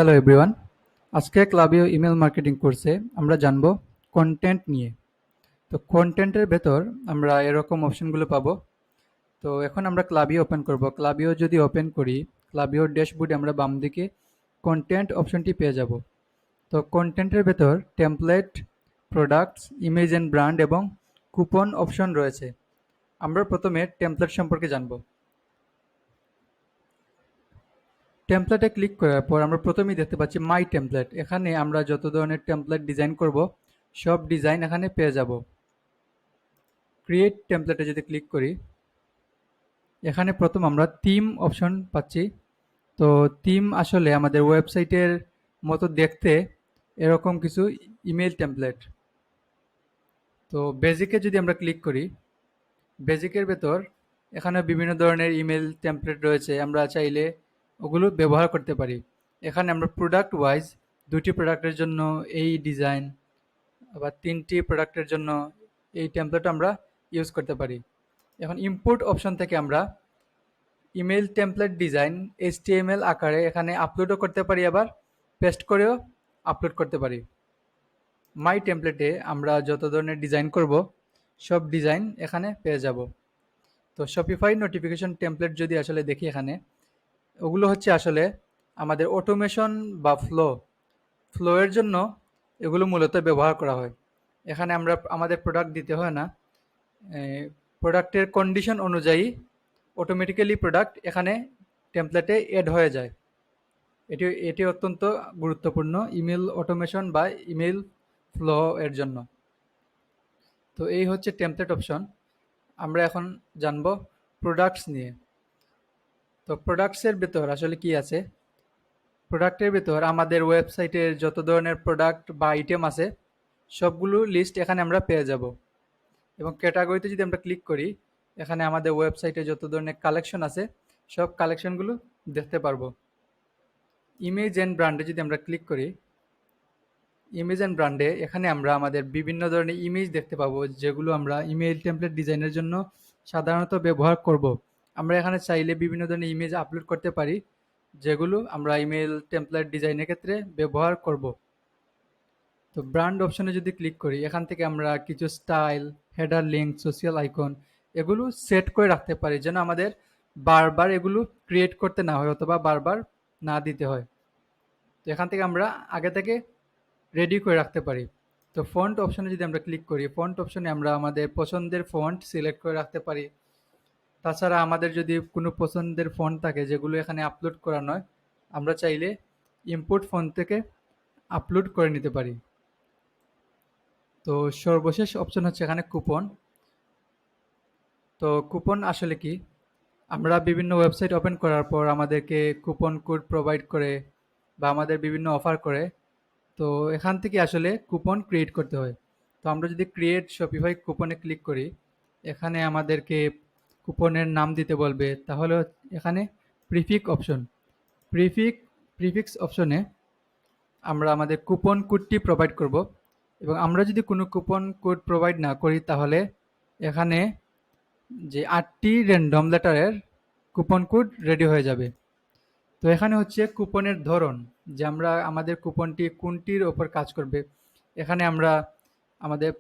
Hello everyone, আজকে ক্লাবিও email marketing কোর্সে আমরা জানব কন্টেন্ট নিয়ে। তো কন্টেন্টের ভেতর আমরা এরকম অপশনগুলো পাবো। তো এখন আমরা ক্লাবিও ওপেন করব। ক্লাবিও যদি ওপেন করি, ক্লাবিওর ড্যাশবোর্ডে আমরা বাম দিকে কন্টেন্ট অপশনটি পেয়ে যাব। তো কন্টেন্টের ভেতর template, products, image and brand এবং কুপন অপশন রয়েছে। আমরা প্রথমে টেমপ্লেট সম্পর্কে জানব। টেমপ্লেটে ক্লিক করার পর আমরা প্রথমেই দেখতে পাচ্ছি মাই টেমপ্লেট। এখানে আমরা যত ধরনের টেমপ্লেট ডিজাইন করব সব ডিজাইন এখানে পেয়ে যাব। ক্রিয়েট টেমপ্লেটে যদি ক্লিক করি, এখানে প্রথম আমরা থিম অপশন পাচ্ছি। তো থিম আসলে আমাদের ওয়েবসাইটের মতো দেখতে এরকম কিছু ইমেল টেমপ্লেট। তো বেসিকে যদি আমরা ক্লিক করি, বেসিকের ভেতর এখানে বিভিন্ন ধরনের ইমেল টেমপ্লেট রয়েছে, আমরা চাইলে ওগুলো ব্যবহার করতে পারি। এখানে আমরা প্রোডাক্ট ওয়াইজ 2টি প্রোডাক্টের জন্য এই ডিজাইন, আবার 3টি প্রোডাক্টের জন্য এই টেমপ্লেট আমরা ইউজ করতে পারি। এখন ইম্পোর্ট অপশন থেকে আমরা ইমেল টেমপ্লেট ডিজাইন HTML আকারে এখানে আপলোডও করতে পারি, আবার পেস্ট করেও আপলোড করতে পারি। মাই টেমপ্লেটে আমরা যত ধরনের ডিজাইন করব সব ডিজাইন এখানে পেয়ে যাব। তো শপিফাই নোটিফিকেশন টেমপ্লেট যদি আসলে দেখি, এখানে ওগুলো হচ্ছে আসলে আমাদের অটোমেশন বা ফ্লোয়ের জন্য এগুলো মূলত ব্যবহার করা হয়। এখানে আমরা আমাদের প্রোডাক্ট দিতে হয় না, প্রোডাক্টের কন্ডিশন অনুযায়ী অটোমেটিক্যালি প্রোডাক্ট এখানে টেমপ্লেটে এড হয়ে যায়। এটি অত্যন্ত গুরুত্বপূর্ণ ইমেল অটোমেশন বা ইমেল ফ্লো এর জন্য। তো এই হচ্ছে টেমপ্লেট অপশন। আমরা এখন জানব প্রোডাক্টস নিয়ে। তো প্রোডাক্টসের ভেতর আসলে কি আছে? প্রোডাক্টের ভেতর আমাদের ওয়েবসাইটের যত ধরনের প্রোডাক্ট বা আইটেম আছে সবগুলো লিস্ট এখানে আমরা পেয়ে যাব। এবং ক্যাটাগরিতে যদি আমরা ক্লিক করি, এখানে আমাদের ওয়েবসাইটে যত ধরনের কালেকশন আছে সব কালেকশনগুলো দেখতে পারবো। ইমেজ অ্যান্ড ব্র্যান্ডে যদি আমরা ক্লিক করি, ইমেজ অ্যান্ড ব্র্যান্ডে এখানে আমরা আমাদের বিভিন্ন ধরনের ইমেজ দেখতে পাবো, যেগুলো আমরা ইমেল টেমপ্লেট ডিজাইনের জন্য সাধারণত ব্যবহার করব। আমরা এখানে চাইলে বিভিন্ন ধরনের ইমেজ আপলোড করতে পারি, যেগুলো আমরা ইমেল টেমপ্লেট ডিজাইনের ক্ষেত্রে ব্যবহার করব। তো ব্র্যান্ড অপশনে যদি ক্লিক করি, এখান থেকে আমরা কিছু style, header link, social icon এগুলো সেট করে রাখতে পারি, যেন আমাদের বারবার এগুলো ক্রিয়েট করতে না হয় অথবা বারবার না দিতে হয়। তো এখান থেকে আমরা আগে থেকে রেডি করে রাখতে পারি। তো ফন্ট অপশনে যদি আমরা ক্লিক করি, ফন্ট অপশনে আমরা আমাদের পছন্দের ফন্ট সিলেক্ট করে রাখতে পারি। তাছাড়া আমাদের যদি কোনো পছন্দের ফন্ট থাকে যেগুলো এখানে আপলোড করা নয়, আমরা চাইলে ইম্পোর্ট ফন্ট থেকে আপলোড করে নিতে পারি। তো সর্বশেষ অপশন হচ্ছে এখানে কুপন। তো কুপন আসলে কি? আমরা বিভিন্ন ওয়েবসাইট ওপেন করার পর আমাদেরকে কুপন কোড প্রোভাইড করে বা আমাদের বিভিন্ন অফার করে। তো এখান থেকে আসলে কুপন ক্রিয়েট করতে হয়। তো আমরা যদি ক্রিয়েট শপিফাই কুপনে ক্লিক করি, এখানে আমাদেরকে কুপনের নাম দিতে বলবে। তাহলে এখানে প্রিফিক্স অপশনে আমরা আমাদের কুপন কোডটি প্রোভাইড করব। এবং আমরা যদি কোনো কুপন কোড প্রোভাইড না করি, তাহলে এখানে যে 8টি র্যান্ডম লেটারের কুপন কোড রেডি হয়ে যাবে। তো এখানে হচ্ছে কুপনের ধরন, যে আমরা আমাদের কুপনটি কোনটির ওপর কাজ করবে। এখানে আমরা আমাদের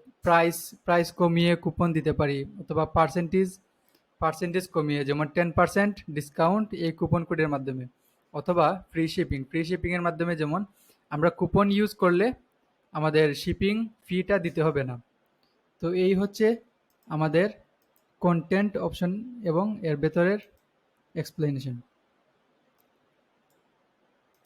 প্রাইস কমিয়ে কুপন দিতে পারি, অথবা পার্সেন্টেজ কমিয়ে, যেমন 10% ডিসকাউন্ট এই কুপন কোডের মাধ্যমে, অথবা ফ্রি শিপিংয়ের মাধ্যমে, যেমন আমরা কুপন ইউজ করলে আমাদের শিপিং ফিটা দিতে হবে না। তো এই হচ্ছে আমাদের কন্টেন্ট অপশন এবং এর ভেতরের এক্সপ্লেনেশন।